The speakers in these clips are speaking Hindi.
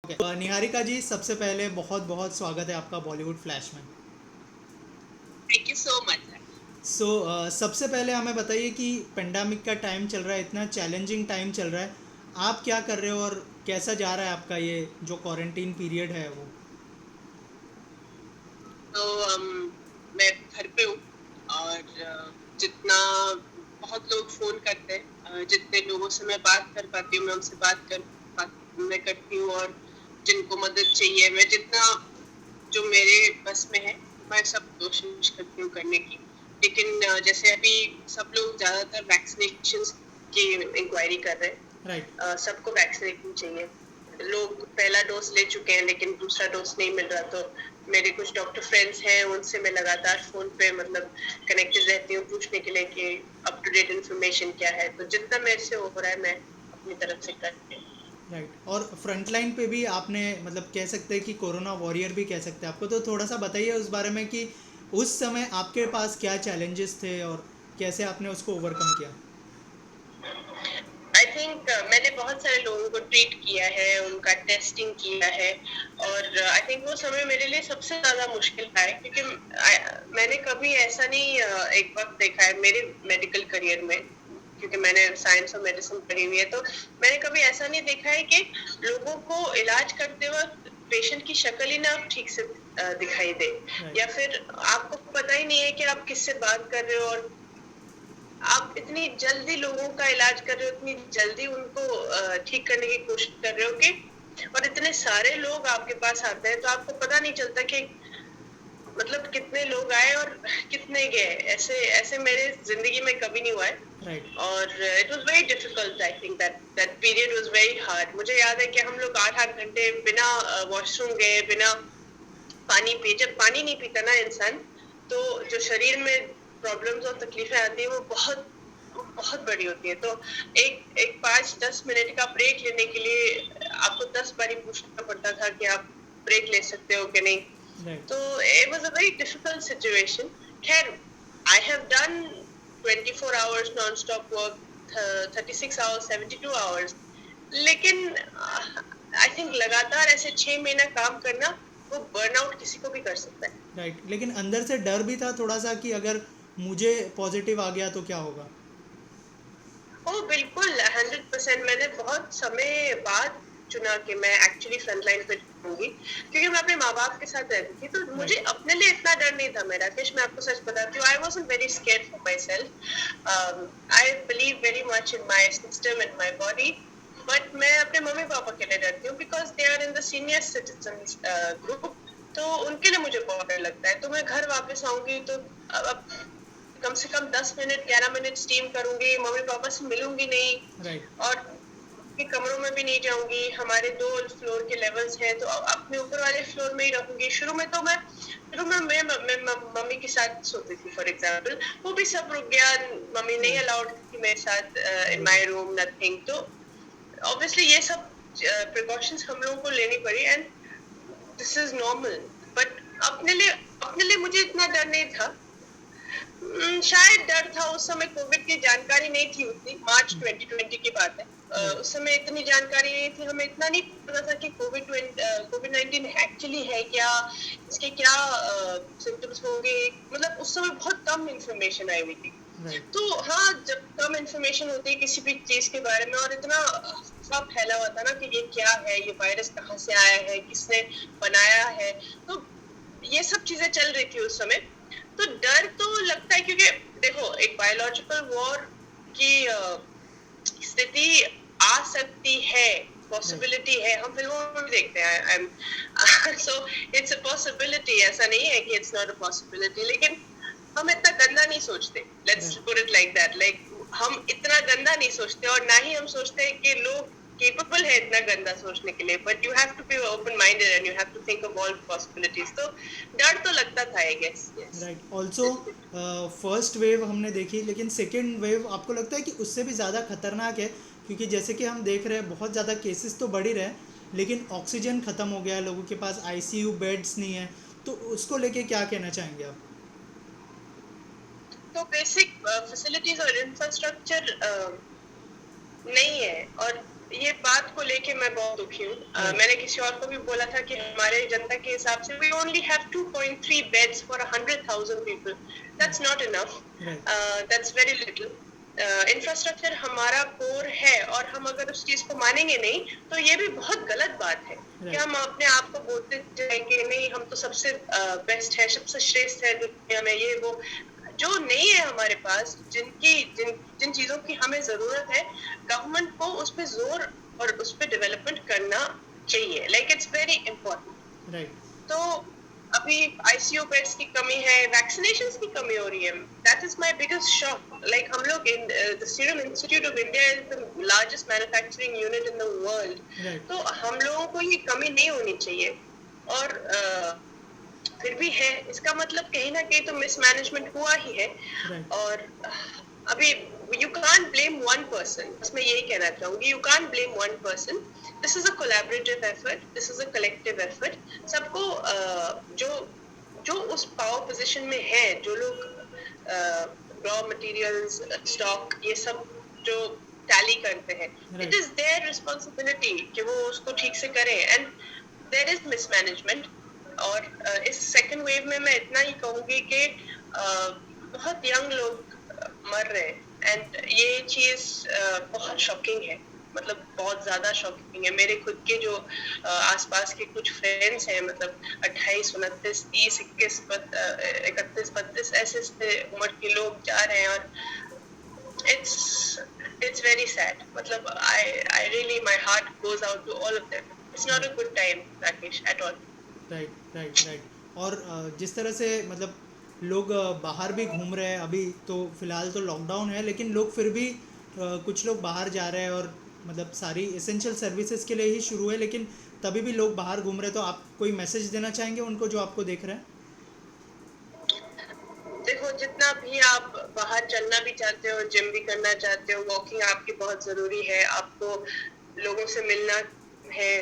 निहारिका जी, सबसे पहले बहुत बहुत स्वागत है आपका बॉलीवुड फ्लैश में। Thank you so much. सबसे पहले हमें बताइए कि पेंडेमिक का टाइम चल रहा है, इतना चैलेंजिंग टाइम चल रहा है। आप क्या कर रहे हो और कैसा जा रहा है आपका ये जो क्वारंटीन पीरियड है वो? तो मैं घर पे हूँ और जितना बहुत लोग फोन करते हैं, जितने लोगों से मैं बात कर पाती हूँ मैं उनसे बात मैं करती हूँ, और जिनको मदद चाहिए मैं जितना जो मेरे बस में है मैं सब कोशिश करती हूँ करने की। लेकिन जैसे अभी सब लोग ज्यादातर वैक्सीनेशन की इंक्वायरी कर रहे हैं। राइट। सबको वैक्सीनेशन चाहिए। लोग पहला डोज ले चुके हैं लेकिन दूसरा डोज नहीं मिल रहा, तो मेरे कुछ डॉक्टर फ्रेंड्स हैं उनसे मैं लगातार फोन पे मतलब कनेक्टेड रहती हूँ पूछने के लिए कि अप टू डेट इन्फॉर्मेशन क्या है। तो जितना मेरे से हो रहा है मैं अपनी तरफ से करती हूँ। राइट, और फ्रंट लाइन पे भी आपने मतलब कह सकते हैं कि कोरोना वॉरियर भी कह सकते हैं आपको, तो थोड़ा सा बताइए उस बारे में कि उस समय आपके पास क्या चैलेंजेस थे और कैसे आपने उसको ओवरकम किया। आई थिंक मैंने बहुत सारे लोगों को ट्रीट किया है, उनका टेस्टिंग किया है, और आई थिंक वो समय मेरे लिए सबसे ज्यादा मुश्किल था क्योंकि मैंने कभी ऐसा नहीं एक वक्त देखा है मेरे मेडिकल करियर में, क्योंकि मैंने साइंस और मेडिसिन पढ़ी हुई है, तो मैंने कभी ऐसा नहीं देखा है कि लोगों को इलाज करते वक्त पेशेंट की शक्ल ही ना ठीक से दिखाई दे, राइट। या फिर आपको पता ही नहीं है कि आप किससे बात कर रहे हो, और आप इतनी जल्दी लोगों का इलाज कर रहे हो, इतनी जल्दी उनको ठीक करने की कोशिश कर रहे हो कि, और इतने सारे लोग आपके पास आते हैं तो आपको पता नहीं चलता कि मतलब कितने लोग आए और कितने गए। ऐसे ऐसे मेरे जिंदगी में कभी नहीं हुआ है, राइट। और it was very difficult. I think that that period was very hard. मुझे याद है कि हम लोग 8-8 घंटे बिना वॉशरूम गए, बिना पानी पिए, जब पानी नहीं पीता ना इंसान, तो जो शरीर में प्रॉब्लम्स और तकलीफें आती है वो बहुत बड़ी होती है। तो एक एक 5-10 मिनट का ब्रेक लेने के लिए आपको 10 बारी पूछना पड़ता था कि आप ब्रेक ले सकते हो कि नहीं। राइट। तो it was a very difficult situation. खैर, I have done 24 hours non stop work, 36 hours, 72 hours, लेकिन आई थिंक लगातार ऐसे 6 महीना काम करना, वो बर्नआउट किसी को भी कर सकता है। राइट, लेकिन अंदर से डर भी था थोड़ा सा कि अगर मुझे पॉजिटिव आ गया तो क्या होगा। ओ बिल्कुल, 100%। मैंने बहुत समय बाद चुना कि मैं एक्चुअली फ्रंट लाइन पे जाऊंगी, क्योंकि मैं अपने माँ बाप के साथ रहती थी, तो मुझे राइट। अपने लिए इतना डर नहीं था। मेरा राकेश, मैं आपको सच बताती हूँ, I was very scared for myself. I believe very much in my system and my body, but मैं अपने मम्मी पापा के लिए डरती हूँ because they are in the senior citizen group. तो उनके लिए मुझे बहुत डर लगता है। तो मैं घर वापस आऊंगी तो अब कम से कम 10 मिनट, 11 मिनट स्टीम करूंगी, मम्मी पापा से मिलूंगी नहीं, राइट। और के कमरों में भी नहीं जाऊंगी। हमारे 2 फ्लोर के लेवल्स हैं, तो अपने ऊपर वाले फ्लोर में ही रहूंगी। शुरू में मैं मम्मी के साथ सोती थी फॉर एग्जाम्पल, वो भी सब रुक गया। मम्मी नहीं राइट। अलाउड थी मेरे साथ इन अरे। My room, nothing. तो ऑब्वियसली ये सब प्रिकॉशंस हम लोगों को लेनी पड़ी, and this is normal. But अपने लिए मुझे इतना डर नहीं था। शायद डर था उस समय, कोविड की जानकारी नहीं थी उतनी। मार्च 2020 की बात है। राइट। उस समय इतनी जानकारी नहीं थी, हमें इतना नहीं पता था कि कोविड 19 एक्चुअली है क्या, इसके क्या सिम्टम्स होंगे। मतलब उस समय बहुत कम इंफॉर्मेशन आई हुई थी। राइट। तो हाँ, जब कम इंफॉर्मेशन होती है किसी भी चीज के बारे में, और इतना अफवाह फैला हुआ था ना कि ये क्या है, ये वायरस कहाँ से आया है, किसने बनाया है, तो ये सब चीजें चल रही थी उस समय। तो डर तो लगता है, क्योंकि देखो एक बायोलॉजिकल वॉर की स्थिति आ सकती है, राइट। पॉसिबिलिटी है, हम फिल्मों में भी देखते हैं। I am so it's a possibility, ऐसा नहीं है कि इट्स नॉट अ पॉसिबिलिटी। लेकिन हम इतना गंदा नहीं सोचते, let's write. Put it like that. Like हम इतना गंदा नहीं सोचते, और ना ही हम सोचते हैं कि लोग केपेबल है इतना गंदा सोचने के लिए। But you have to be open minded and you have to think of all possibilities. तो डर तो लगता था, I guess. Yes. Right, also first wave हमने देखी, लेकिन सेकेंड वेव आपको लगता है कि उससे भी ज़्यादा खतरनाक है? क्योंकि जैसे कि हम देख रहे हैं बहुत ज़्यादा केसेस तो बढ़ ही रहे हैं, लेकिन ऑक्सीजन ख़त्म हो गया है, लोगों के पास आईसीयू बेड्स नहीं है। तो उसको लेके क्या कहना चाहेंगे आप? तो बेसिक फैसिलिटीज और इंफ्रास्ट्रक्चर नहीं है, और ये बात को लेके मैं बहुत दुखी हूँ। राइट मैंने किसी और को भी बोला था कि हमारे जनता के हिसाब से we only have 2.3 beds for 100,000 people. That's not enough. Right That's very little. Infrastructure हमारा कोर है और हम अगर उस चीज को मानेंगे नहीं तो ये भी बहुत गलत बात है कि राइट हम अपने आप को बोलते जाएं कि नहीं हम तो सबसे बेस्ट है, सबसे श्रेष्ठ है दुनिया में, ये वो जो नहीं है हमारे पास, जिन चीजों की हमें जरूरत है, गवर्नमेंट को उस पे जोर और उस पे डेवलपमेंट करना चाहिए। Like it's very important. Right तो अभी आईसीयू बेड्स की कमी है, वैक्सीनेशंस की कमी हो रही है। That is my biggest shock. Like हम लोग in the serum institute of India is the largest manufacturing unit in the world. Right तो हम लोगों को ये कमी नहीं होनी चाहिए और फिर भी है। इसका मतलब कहीं ना कहीं तो मिसमैनेजमेंट हुआ ही है। राइट और अभी you can't blame one person, बस मैं यही कहना चाहूंगी, you can't blame one person. This is a collaborative effort, this is a collective effort. सबको जो जो उस पावर पोजीशन में है, जो लोग रॉ मटेरियल्स, स्टॉक, ये सब जो टैली करते हैं, it right is there responsibility कि वो उसको ठीक से करें। And there is mismanagement. और इस सेकंड वेव में मैं इतना ही कहूंगी कि बहुत यंग लोग मर रहे हैं एंड ये चीज बहुत शॉकिंग है। मतलब बहुत ज्यादा शॉकिंग है। मेरे खुद के जो आसपास के कुछ फ्रेंड्स हैं, मतलब 28, 29, 30, 21, 31, 32 ऐसे उम्र के लोग जा रहे हैं और इट्स इट्स वेरी सैड। मतलब I really my heart goes out to all of them. It's not a good time Rakesh at all. Right right right और जिस तरह से मतलब लोग बाहर भी घूम रहे हैं अभी तो फिलहाल तो लॉकडाउन है लेकिन लोग फिर भी कुछ लोग बाहर जा रहे हैं और मतलब सारी एसेंशियल सर्विसेज के लिए ही शुरू है लेकिन तभी भी लोग बाहर घूम रहे हैं तो आप कोई मैसेज देना चाहेंगे उनको जो आपको देख रहे हैं? देखो, जितना भी आप बाहर चलना भी चाहते हो, जिम भी करना चाहते हो, वॉकिंग आपकी बहुत जरूरी है, आपको लोगों से मिलना है,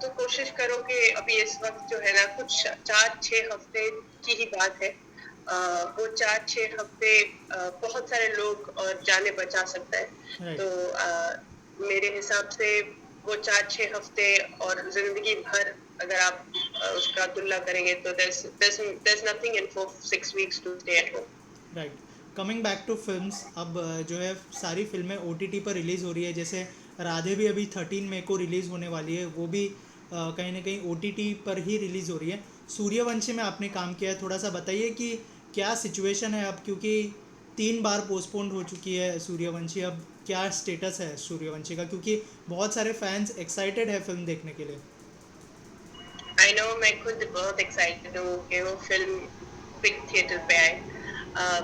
तो कोशिश करो कि अभी इस वक्त जो है ना, कुछ 4-6 हफ्ते की ही बात है। वो 4-6 हफ्ते बहुत सारे लोग और जाने बचा सकता है। राइट तो मेरे हिसाब से वो 4-6 हफ्ते और जिंदगी भर अगर आप उसका तुलना करेंगे तो there's nothing in 4-6 weeks to stay at home. Right coming back to films अब जो है सारी फिल्में ओटीटी पर रिलीज़ हो रही है जैसे राधे भी अभी 13 मई को रिलीज़ होने वाली है वो भी कहीं ना कहीं ओटीटी पर ही रिलीज़ हो रही है। सूर्यवंशी में आपने काम किया है थोड़ा सा बताइए कि क्या सिचुएशन है अब क्योंकि 3 बार पोस्टपोन्ड हो चुकी है सूर्यवंशी अब क्या स्टेटस है सूर्यवंशी का क्योंकि बहुत सारे फैंस एक्साइटेड है फिल्म देखने के लिए। आई नो, मैं खुद बहुत एक्साइटेड हूँ कि वो फिल्म बिग थिएटर पे आए।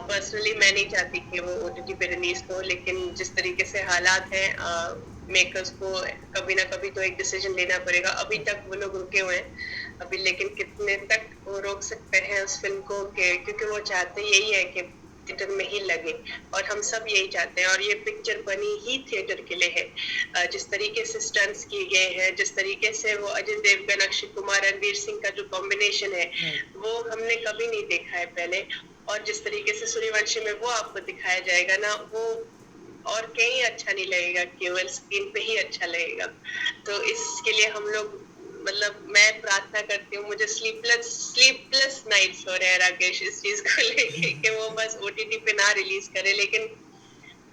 पर्सनली मैं नहीं चाहती कि वो ओटीटी पे रिलीज हो, लेकिन जिस तरीके से हालात हैं, मेकर्स को कभी ना कभी तो एक डिसीजन लेना पड़ेगा। अभी तक वो लोग रुके हुए हैं अभी, लेकिन कितने तक वो रोक सकते हैं उस फिल्म को, क्योंकि वो चाहते यही है कि थिएटर में ही लगे और हम सब यही चाहते हैं। और ये पिक्चर बनी ही थिएटर के लिए है। जिस तरीके से स्टंट्स किए गए हैं, जिस तरीके से वो अजय देवगन, अक्षय कुमार, रणवीर सिंह का जो कॉम्बिनेशन है, राइट वो हमने कभी नहीं देखा है पहले। और जिस तरीके से सूर्यवंशी में वो आपको दिखाया जाएगा ना, वो और कहीं अच्छा नहीं लगेगा, केवल स्क्रीन पे ही अच्छा लगेगा। तो इसके लिए हम लोग, मतलब मैं प्रार्थना करती हूँ, मुझे स्लीपलेस नाइट्स हो रहे हैं राकेश इस चीज को लेके कि वो बस ओटीटी पे ना रिलीज करे। लेकिन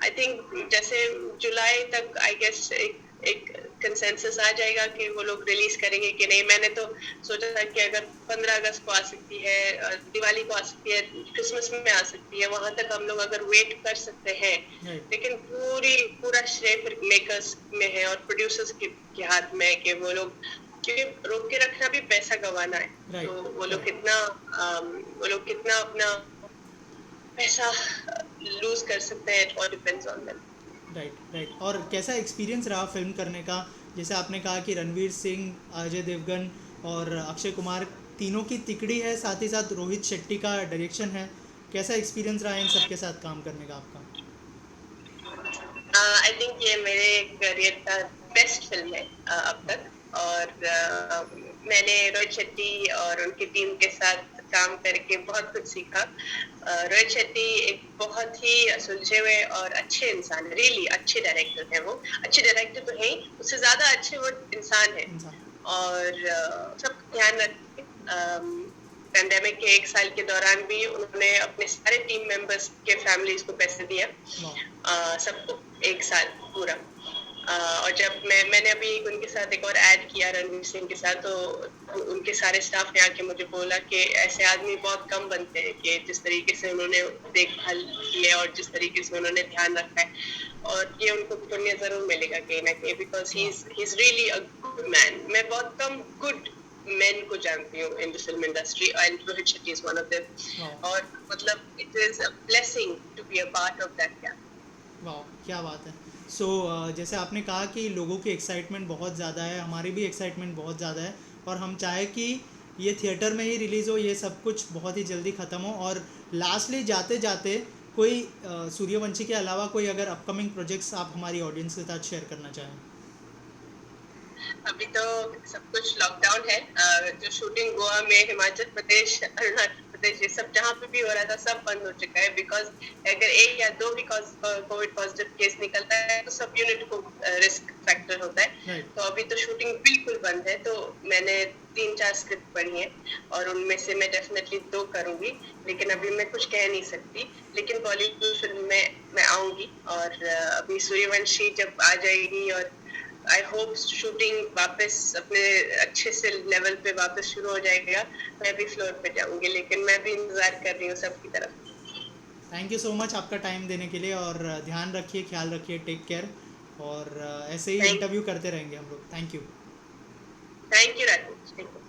आई थिंक जैसे जुलाई तक आई गेस एक कंसेंसस आ जाएगा कि वो लोग रिलीज करेंगे कि नहीं। मैंने तो सोचा था कि अगर 15 अगस्त को आ सकती है, दिवाली को आ सकती है, क्रिसमस में आ सकती है, वहां तक हम लोग अगर वेट कर सकते हैं। राइट लेकिन पूरा श्रेय फिर मेकर्स में है और प्रोड्यूसर्स के हाथ में है कि वो लोग, क्योंकि रोक के रखना भी पैसा गंवाना है। तो राइट वो लोग राइट कितना अपना पैसा लूज कर सकते हैं, it all depends on them. Right right और कैसा एक्सपीरियंस रहा फिल्म करने का जैसे आपने कहा कि रणवीर सिंह अजय देवगन और अक्षय कुमार तीनों की तिकड़ी है साथ ही साथ रोहित शेट्टी का डायरेक्शन है कैसा एक्सपीरियंस रहा इन सबके साथ काम करने का आपका? आई थिंक ये मेरे करियर का बेस्ट फिल्म है अब तक। और मैंने रोहित शेट्टी और उनकी टीम के साथ काम करके बहुत कुछ सीखा। रोहित शेट्टी एक बहुत ही सुलझे हुए और अच्छे इंसान, रियली अच्छे डायरेक्टर है वो। अच्छे डायरेक्टर तो है ही, उससे ज्यादा अच्छे वो इंसान है। इंसान। और सब ध्यान रखें। पेंडेमिक के 1 साल के दौरान भी उन्होंने अपने सारे टीम मेंबर्स के फैमिलीज को पैसे दिया, वाह। सबको 1 साल पूरा। और जब मैंने अभी उनके साथ एक और ऐड किया रणवीर सिंह के साथ, तो उनके सारे स्टाफ ने आके मुझे बोला कि ऐसे आदमी बहुत कम बनते हैं कि जिस तरीके से उन्होंने देखभाल की है और जिस तरीके से उन्होंने ध्यान रखा है, और ये उनको पुण्य जरूर मिलेगा कहीं ना कहीं, because he is really a good man. मैं बहुत कम गुड मेन को जानती हूँ in the film industry, and Rohit Shetty is one of them. और मतलब it is a blessing to be a part of that camp. वाह, क्या बात है। सो जैसे आपने कहा कि लोगों की एक्साइटमेंट बहुत ज़्यादा है, हमारी भी एक्साइटमेंट बहुत ज़्यादा है, और हम चाहे कि ये थिएटर में ही रिलीज़ हो, ये सब कुछ बहुत ही जल्दी ख़त्म हो। और लास्टली जाते जाते कोई सूर्यवंशी के अलावा कोई अगर अपकमिंग प्रोजेक्ट्स आप हमारी ऑडियंस के साथ शेयर करना चाहें। अभी तो सब कुछ लॉकडाउन है। जो शूटिंग गोवा में, हिमाचल प्रदेश, अरुणाचल प्रदेश, ये सब जहाँ पे भी हो रहा था सब बंद हो चुका है, बिकॉज अगर 1 या 2 भी कोविड पॉजिटिव केस निकलता है तो सब यूनिट को रिस्क फैक्टर होता है। राइट। तो अभी तो शूटिंग बिल्कुल बंद है। तो मैंने 3-4 स्क्रिप्ट पढ़ी है और उनमें से मैं डेफिनेटली 2 करूंगी, लेकिन अभी मैं कुछ कह नहीं सकती। लेकिन बॉलीवुड फिल्म में मैं आऊंगी, और अभी सूर्यवंशी जब आ जाएगी और आई होप शूटिंग वापस अपने अच्छे से लेवल पे वापस शुरू हो जाएगा, मैं भी फ्लोर पे जाऊंगी। लेकिन मैं भी इंतजार कर रही हूँ सबकी तरफ। थैंक यू सो मच आपका टाइम देने के लिए, और ध्यान रखिए, ख्याल रखिए, टेक केयर। और ऐसे ही थैंक इंटरव्यू करते रहेंगे हम लोग। Thank you. Thank you Rakesh, thank you.